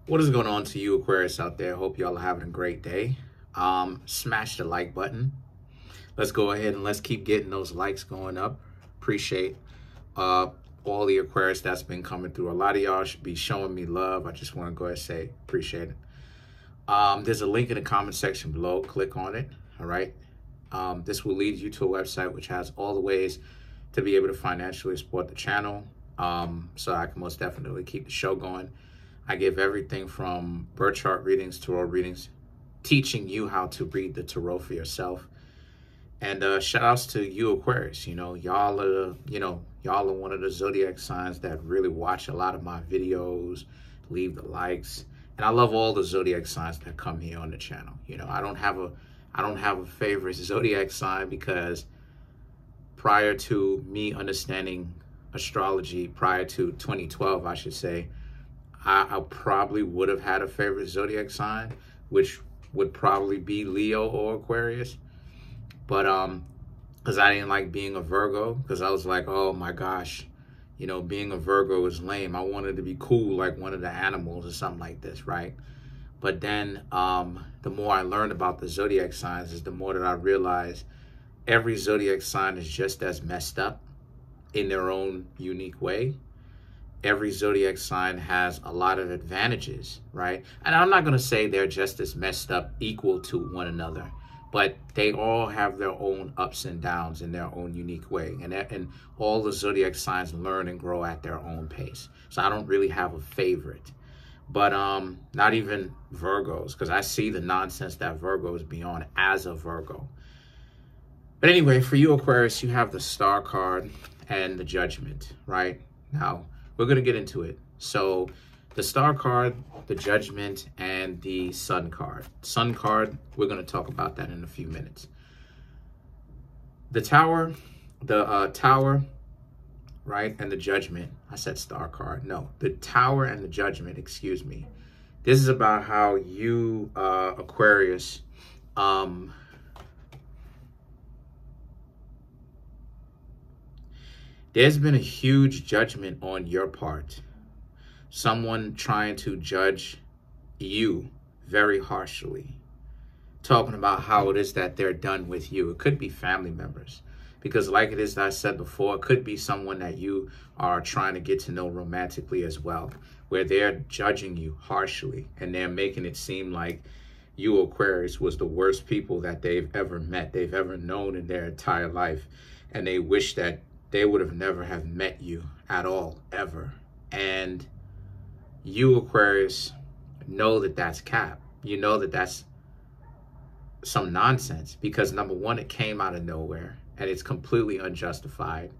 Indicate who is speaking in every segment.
Speaker 1: What is going on to you Aquarius out there? Hope y'all are having a great day. Smash the like button. Let's go ahead and let's keep getting those likes going up. Appreciate all the Aquarius that's been coming through. A lot of y'all should be showing me love. I just want to go ahead and say appreciate it. There's a link in the comment section below. Click on it. All right. This will lead you to a website which has all the ways to be able to financially support the channel. So I can most definitely keep the show going. I give everything from birth chart readings, tarot readings, teaching you how to read the tarot for yourself. And shout outs to you Aquarius. Y'all are one of the zodiac signs that really watch a lot of my videos, leave the likes. And I love all the zodiac signs that come here on the channel. I don't have a favorite zodiac sign, because prior to me understanding astrology, prior to 2012, I should say, I probably would have had a favorite zodiac sign, which would probably be Leo or Aquarius. But because I didn't like being a Virgo, because I was like, oh my gosh, being a Virgo is lame. I wanted to be cool like one of the animals or something like this, right? But then the more I learned about the zodiac signs, is the more that I realized every zodiac sign is just as messed up in their own unique way. Every zodiac sign has a lot of advantages, right? And I'm not going to say they're just as messed up equal to one another, but they all have their own ups and downs in their own unique way. And all the zodiac signs learn and grow at their own pace. So I don't really have a favorite. But not even Virgos, because I see the nonsense that Virgos be on as a Virgo. But anyway, for you Aquarius, you have the Star card and the Judgment, right? Now, we're going to get into it. So the Star card, the Judgment, and the Sun card. Sun card, we're going to talk about that in a few minutes. The Tower, right, and the Judgment. I said Star card. No, the Tower and the Judgment, excuse me. This is about how you, Aquarius, there's been a huge judgment on your part. Someone trying to judge you very harshly. Talking about how it is that they're done with you. It could be family members. Because like it is that I said before, it could be someone that you are trying to get to know romantically as well, where they're judging you harshly and they're making it seem like you, Aquarius, was the worst people that they've ever met, they've ever known in their entire life. And they wish that they would have never have met you at all, ever. And you, Aquarius, know that that's cap. You know that that's some nonsense, because number one, it came out of nowhere and it's completely unjustified.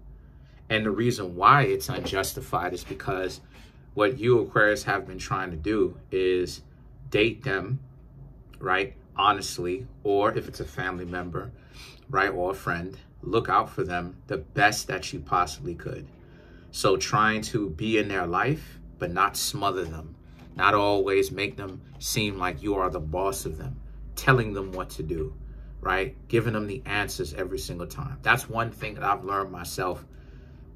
Speaker 1: And the reason why it's unjustified is because what you, Aquarius, have been trying to do is date them, right, honestly, or if it's a family member, right, or a friend, look out for them the best that you possibly could. So trying to be in their life, but not smother them, not always make them seem like you are the boss of them, telling them what to do, right? Giving them the answers every single time. That's one thing that I've learned myself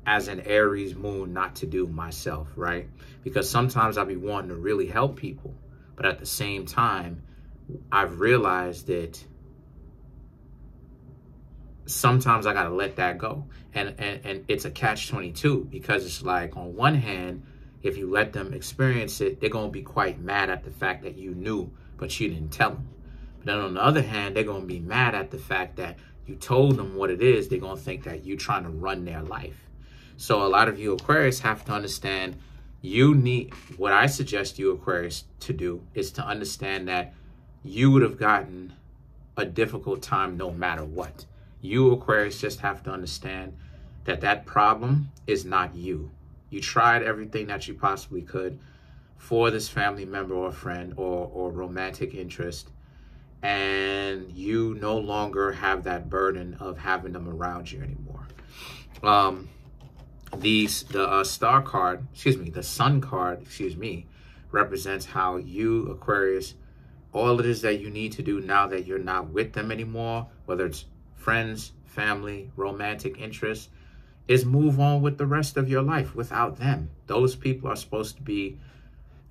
Speaker 1: as an Aries moon not to do myself, right? Because sometimes I'll be wanting to really help people, but at the same time, I've realized that sometimes I got to let that go. And it's a catch-22, because it's like, on one hand, if you let them experience it, they're going to be quite mad at the fact that you knew, but you didn't tell them. But then on the other hand, they're going to be mad at the fact that you told them what it is. They're going to think that you're trying to run their life. So a lot of you Aquarius have to understand, what I suggest you Aquarius to do is to understand that you would have gotten a difficult time no matter what. You Aquarius just have to understand that that problem is not you. You tried everything that you possibly could for this family member or friend or romantic interest, and you no longer have that burden of having them around you anymore. The Star card, the Sun card, represents how you, Aquarius, all it is that you need to do now that you're not with them anymore, whether it's friends, family, romantic interests, is move on with the rest of your life without them. Those people are supposed to be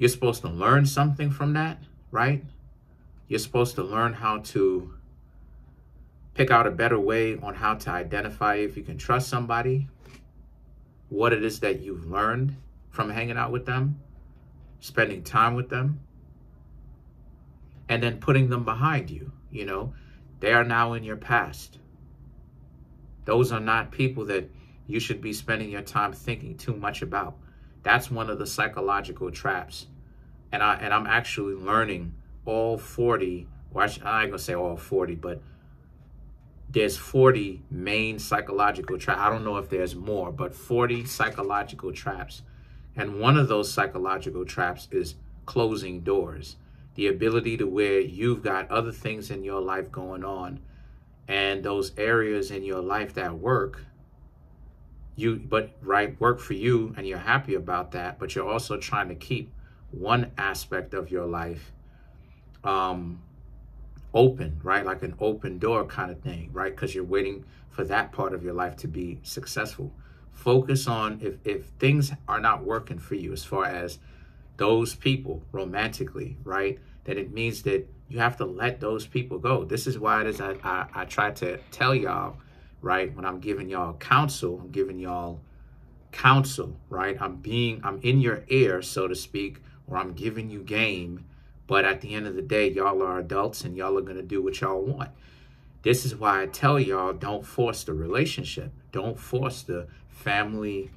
Speaker 1: You're supposed to learn something from that, right? You're supposed to learn how to pick out a better way on how to identify if you can trust somebody, what it is that you've learned from hanging out with them, spending time with them, and then putting them behind you. You know, they are now in your past. Those are not people that you should be spending your time thinking too much about. That's one of the psychological traps. And I'm actually learning all 40, or I ain't gonna say all 40, but there's 40 main psychological traps. I don't know if there's more, but 40 psychological traps. And one of those psychological traps is closing doors. The ability to where you've got other things in your life going on, and those areas in your life that work, work for you, and you're happy about that, but you're also trying to keep one aspect of your life open, right? Like an open door kind of thing, right? Because you're waiting for that part of your life to be successful. Focus on if things are not working for you as far as those people romantically, right? Then it means that you have to let those people go. This is why it is I try to tell y'all, right? When I'm giving y'all counsel, I'm giving y'all counsel, right? I'm in your ear, so to speak, or I'm giving you game. But at the end of the day, y'all are adults and y'all are going to do what y'all want. This is why I tell y'all, don't force the relationship. Don't force the family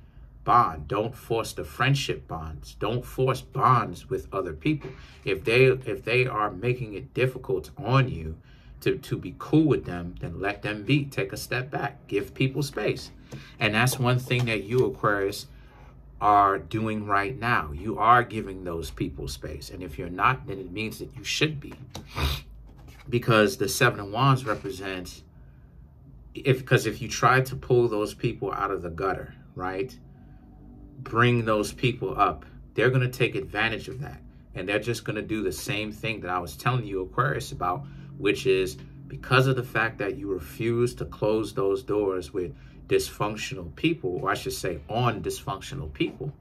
Speaker 1: bond. Don't force the friendship bonds. Don't force bonds with other people. If they are making it difficult on you to be cool with them, then let them be. Take a step back. Give people space. And that's one thing that you, Aquarius, are doing right now. You are giving those people space. And if you're not, then it means that you should be. Because the Seven of Wands represents, because if you try to pull those people out of the gutter, right? Bring those people up, they're going to take advantage of that. And they're just going to do the same thing that I was telling you, Aquarius, about, which is because of the fact that you refuse to close those doors with dysfunctional people, or I should say on dysfunctional people,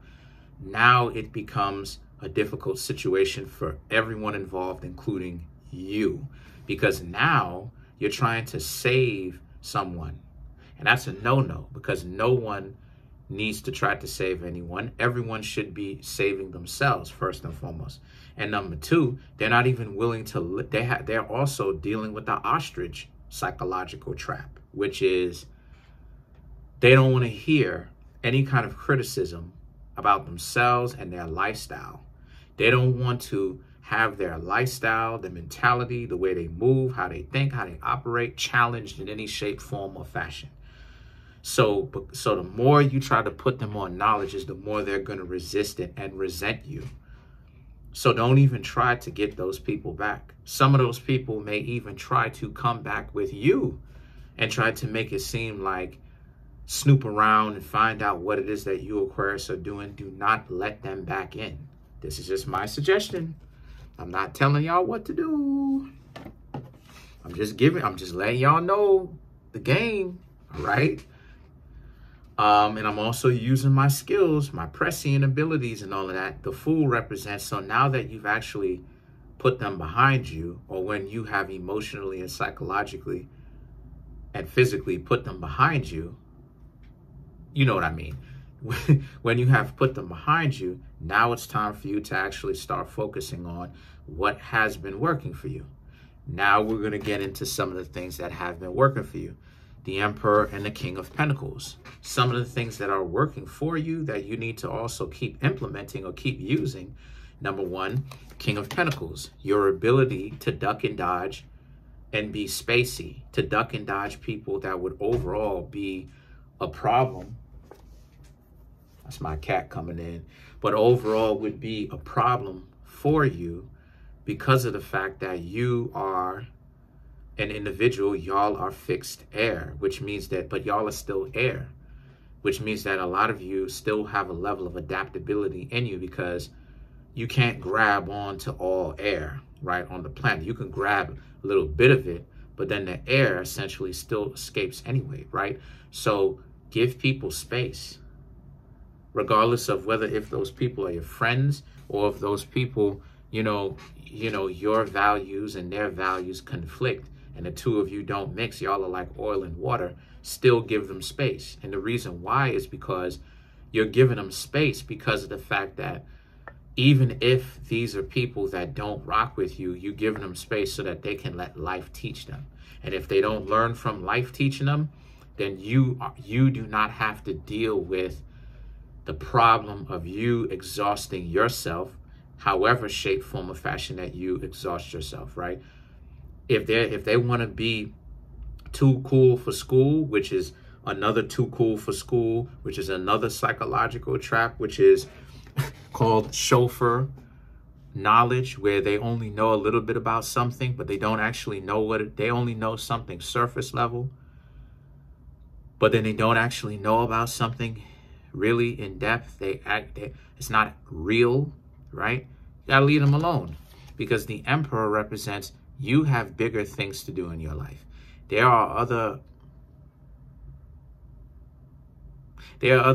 Speaker 1: now it becomes a difficult situation for everyone involved, including you, because now you're trying to save someone. And that's a no-no, because no one needs to try to save anyone. Everyone should be saving themselves first and foremost. And number two, they're not even willing to, they're also dealing with the ostrich psychological trap, which is they don't want to hear any kind of criticism about themselves and their lifestyle. They don't want to have their lifestyle, the mentality, the way they move, how they think, how they operate, challenged in any shape, form, or fashion. So the more you try to put them on knowledge, is the more they're going to resist it and resent you. So don't even try to get those people back. Some of those people may even try to come back with you and try to make it seem like snoop around and find out what it is that you, Aquarius, are doing. Do not let them back in. This is just my suggestion. I'm not telling y'all what to do. I'm just letting y'all know the game, all right? And I'm also using my skills, my prescient abilities and all of that. The Fool represents, so now that you've actually put them behind you, or when you have emotionally and psychologically and physically put them behind you, you know what I mean? When you have put them behind you, now it's time for you to actually start focusing on what has been working for you. Now we're going to get into some of the things that have been working for you. The Emperor and the King of Pentacles. Some of the things that are working for you that you need to also keep implementing or keep using. Number one, King of Pentacles. Your ability to duck and dodge and be spacey. To duck and dodge people that would overall be a problem. That's my cat coming in. But overall would be a problem for you because of the fact that you are an individual. Y'all are fixed air, which means that, but y'all are still air, which means that a lot of you still have a level of adaptability in you, because you can't grab on to all air, right, on the planet. You can grab a little bit of it, but then the air essentially still escapes anyway, right? So give people space. regardless of whether if those people are your friends or if those people, your values and their values conflict and the two of you don't mix, y'all are like oil and water, still give them space. And the reason why is because you're giving them space because of the fact that even if these are people that don't rock with you, you're giving them space so that they can let life teach them. And if they don't learn from life teaching them, then you do not have to deal with the problem of you exhausting yourself, however shape, form, or fashion that you exhaust yourself, right? If they want to be too cool for school, which is another too cool for school, which is another psychological trap, which is called chauffeur knowledge, where they only know a little bit about something, but they don't actually know they only know something surface level, but then they don't actually know about something really in depth. It's not real, right? You gotta leave them alone, because the Emperor represents you have bigger things to do in your life. There are other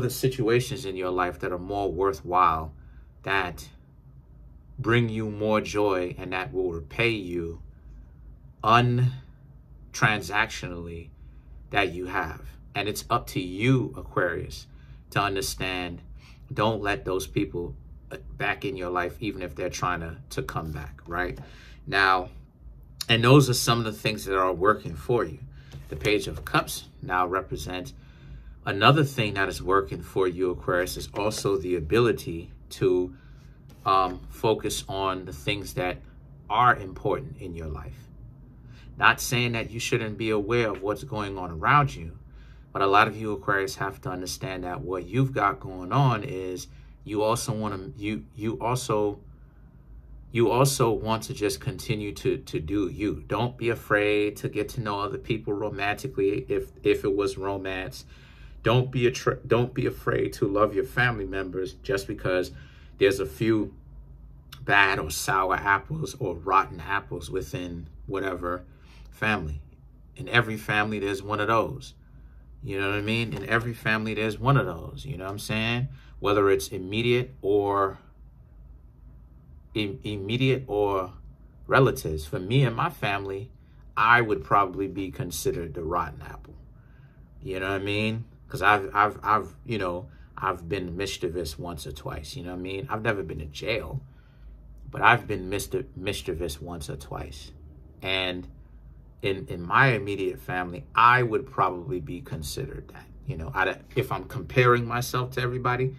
Speaker 1: situations in your life that are more worthwhile, that bring you more joy, and that will repay you untransactionally that you have. And it's up to you, Aquarius, to understand, don't let those people back in your life, even if they're trying to come back, right? Now, and those are some of the things that are working for you. The Page of Cups now represents another thing that is working for you, Aquarius, is also the ability to focus on the things that are important in your life. Not saying that you shouldn't be aware of what's going on around you, but a lot of you, Aquarius, have to understand that what you've got going on is you also want to just continue to do you. Don't be afraid to get to know other people romantically if it was romance. Don't be afraid to love your family members just because there's a few bad or sour apples or rotten apples within whatever family. In every family, there's one of those. You know what I mean? In every family, there's one of those. You know what I'm saying? Whether it's immediate or relatives. For me and my family, I would probably be considered the rotten apple. You know what I mean? Because I've been mischievous once or twice. You know what I mean? I've never been to jail, but I've been mischievous once or twice. And in my immediate family, I would probably be considered that. You know, if I'm comparing myself to everybody,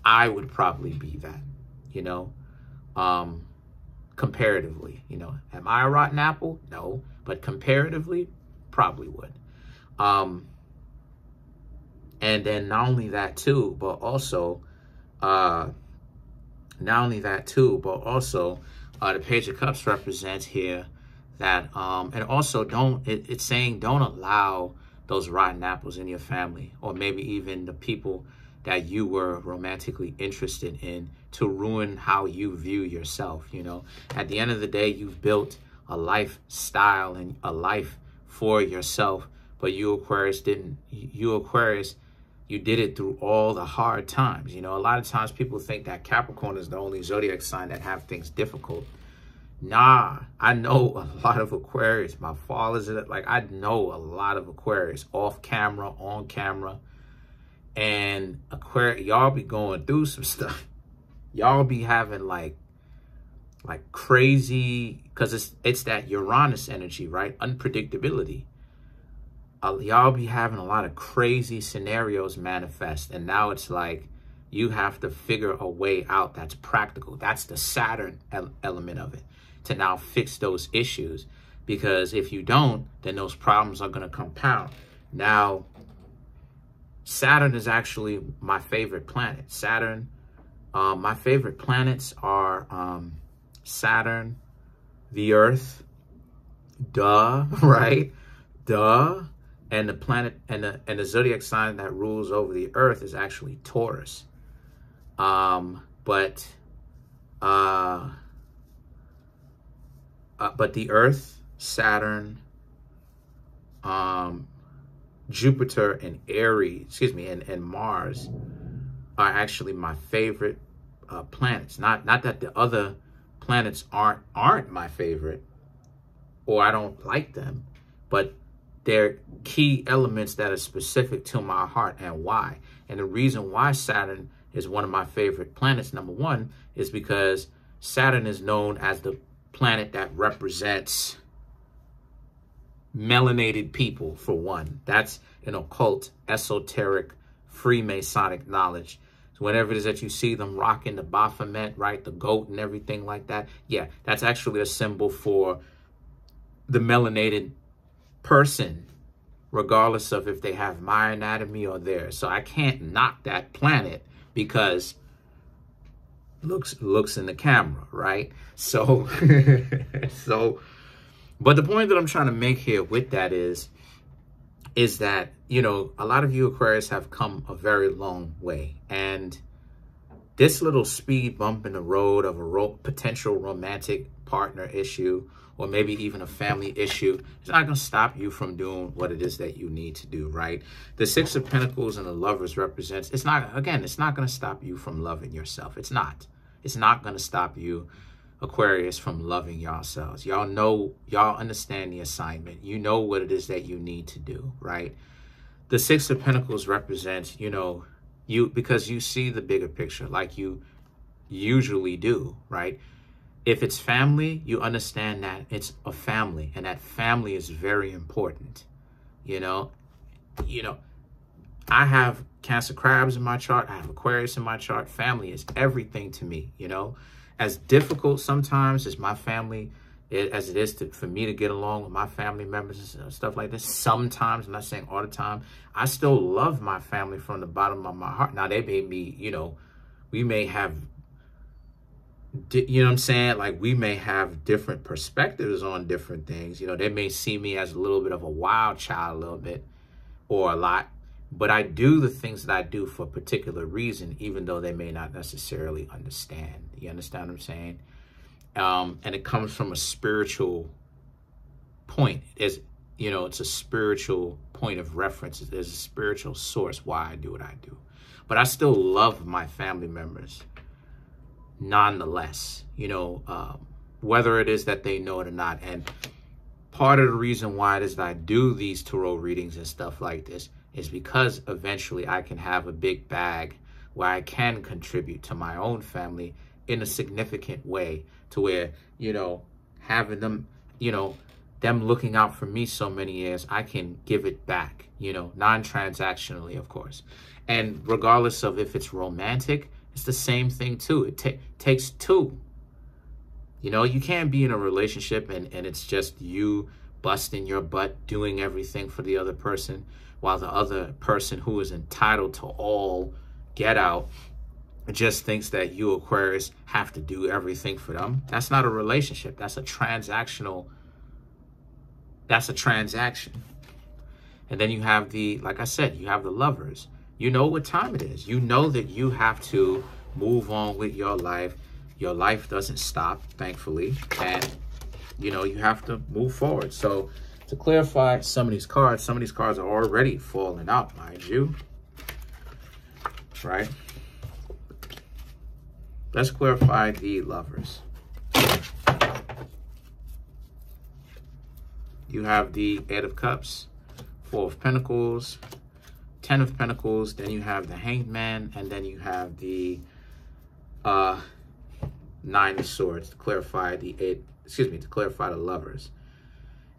Speaker 1: I would probably be that, you know, comparatively. You know, am I a rotten apple? No, but comparatively, probably would. And then not only that too, but also the Page of Cups represents here that, and also it's saying don't allow those rotten apples in your family, or maybe even the people that you were romantically interested in, to ruin how you view yourself. You know, at the end of the day, you've built a lifestyle and a life for yourself, but you, Aquarius, you did it through all the hard times. You know, a lot of times people think that Capricorn is the only zodiac sign that have things difficult. Nah, I know a lot of Aquarius. My father's in it. Like, I know a lot of Aquarius, off camera, on camera. And Aquarius, y'all be going through some stuff. Y'all be having like crazy, because it's that Uranus energy, right? Unpredictability. Y'all be having a lot of crazy scenarios manifest, and now it's like you have to figure a way out that's practical. That's the Saturn element of it, to now fix those issues, because if you don't, then those problems are going to compound. Now, Saturn is actually my favorite planet. Saturn, my favorite planets are Saturn, the Earth, duh, right? Duh. And the planet and the zodiac sign that rules over the Earth is actually Taurus. But the Earth, Saturn, Jupiter, and Aries, and Mars are actually my favorite planets. Not that the other planets aren't my favorite or I don't like them, but they're key elements that are specific to my heart and why. And the reason why Saturn is one of my favorite planets, number one, is because Saturn is known as the planet that represents melanated people, for one. That's an occult, esoteric, Freemasonic knowledge. So whenever it is that you see them rocking the Baphomet, right, the goat and everything like that, yeah, that's actually a symbol for the melanated person, regardless of if they have my anatomy or theirs. So I can't knock that planet because looks in the camera, right? So but the point that I'm trying to make here with that is that, you know, a lot of you Aquarius have come a very long way, and this little speed bump in the road of a potential romantic partner issue, or maybe even a family issue, it's not going to stop you from doing what it is that you need to do, right? The Six of Pentacles and the Lovers represents, it's not going to stop you from loving yourself. It's not going to stop you, Aquarius, from loving yourselves. Y'all know, y'all understand the assignment. You know what it is that you need to do, right? The Six of Pentacles represents, you know, because you see the bigger picture like you usually do, right? If it's family, you understand that it's a family, and that family is very important. You know, I have Cancer crabs in my chart. I have Aquarius in my chart. Family is everything to me, you know. As difficult sometimes as my family, as it is for me to get along with my family members and stuff like this, sometimes, I'm not saying all the time, I still love my family from the bottom of my heart. Now, they may be, you know, we may have, you know what I'm saying? Like, we may have different perspectives on different things. You know, they may see me as a little bit of a wild child, a little bit, or a lot. But I do the things that I do for a particular reason, even though they may not necessarily understand. You understand what I'm saying? And it comes from a spiritual point. You know, it's a spiritual point of reference. There's a spiritual source why I do what I do. But I still love my family members nonetheless, you know, whether it is that they know it or not. And part of the reason why it is that I do these tarot readings and stuff like this is because eventually I can have a big bag where I can contribute to my own family in a significant way, to where, you know, having them, you know, them looking out for me so many years, I can give it back, you know, non-transactionally, of course. And regardless of if it's romantic, it's the same thing too. It takes two. You know, you can't be in a relationship and it's just you busting your butt, doing everything for the other person, while the other person, who is entitled to all get out, just thinks that you, Aquarius, have to do everything for them. That's not a relationship. That's a transactional. That's a transaction. And then you have the, like I said, you have the Lovers. You know what time it is. You know that you have to move on with your life. Your life doesn't stop, thankfully. And, you know, you have to move forward. So to clarify some of these cards are already falling out, mind you. Right? Let's clarify the Lovers. You have the Eight of Cups, Four of Pentacles, Ten of Pentacles, then you have the Hanged Man, and then you have the Nine of Swords to clarify the Lovers.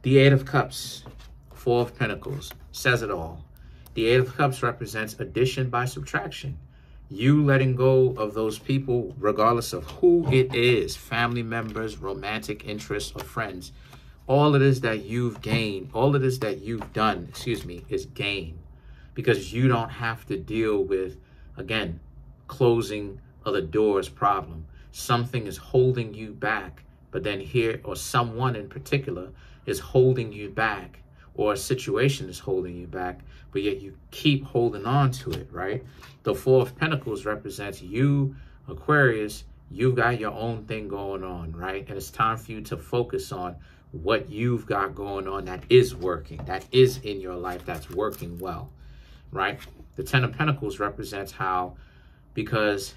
Speaker 1: The Eight of Cups, Four of Pentacles, says it all. The Eight of Cups represents addition by subtraction. You letting go of those people, regardless of who it is, family members, romantic interests, or friends. All it is that you've gained, all it is that you've done, is gain. Because you don't have to deal with, again, closing of the doors problem. Something is holding you back, but then here, or someone in particular is holding you back, or a situation is holding you back, but yet you keep holding on to it, right? The Four of Pentacles represents you, Aquarius. You've got your own thing going on, right? And it's time for you to focus on what you've got going on that is working, that is in your life, that's working well, right? The Ten of Pentacles represents how because,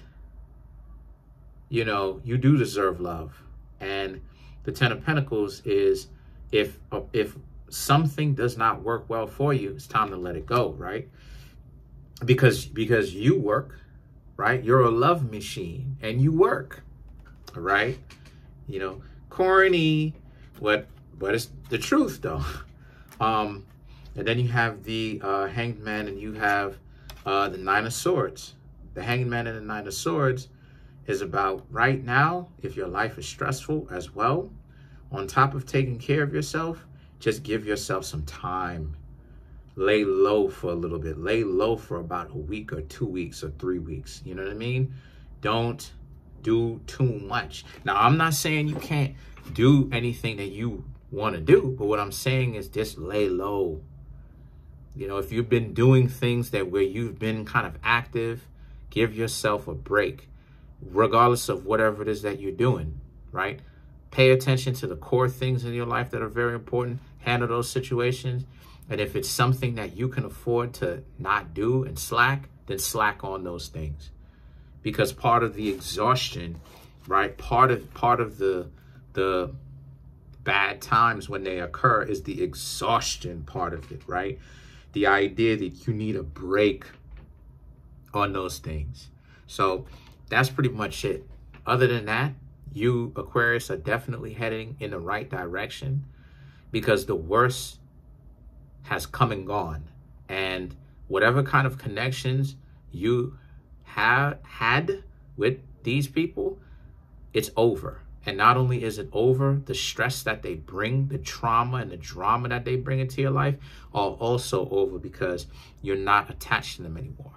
Speaker 1: you know, you do deserve love. And the Ten of Pentacles is, if something does not work well for you, it's time to let it go, right? Because you work, right? You're a love machine and you work, right? You know, corny, but it's the truth though. And then you have the Hanged Man, and you have the Nine of Swords. The Hanged Man and the Nine of Swords is about right now, if your life is stressful as well, on top of taking care of yourself, just give yourself some time. Lay low for a little bit. Lay low for about a week or 2 weeks or 3 weeks. You know what I mean? Don't do too much. Now, I'm not saying you can't do anything that you want to do, but what I'm saying is just lay low. You know, if you've been doing things that where you've been kind of active, give yourself a break, regardless of whatever it is that you're doing, right? Pay attention to the core things in your life that are very important. Handle those situations. And if it's something that you can afford to not do and slack, then slack on those things. Because part of the exhaustion, right? Part of the bad times when they occur is the exhaustion part of it, right? The idea that you need a break on those things. So that's pretty much it. Other than that, you, Aquarius, are definitely heading in the right direction, because the worst has come and gone. And whatever kind of connections you have had with these people, it's over. And not only is it over, the stress that they bring, the trauma and the drama that they bring into your life are also over, because you're not attached to them anymore.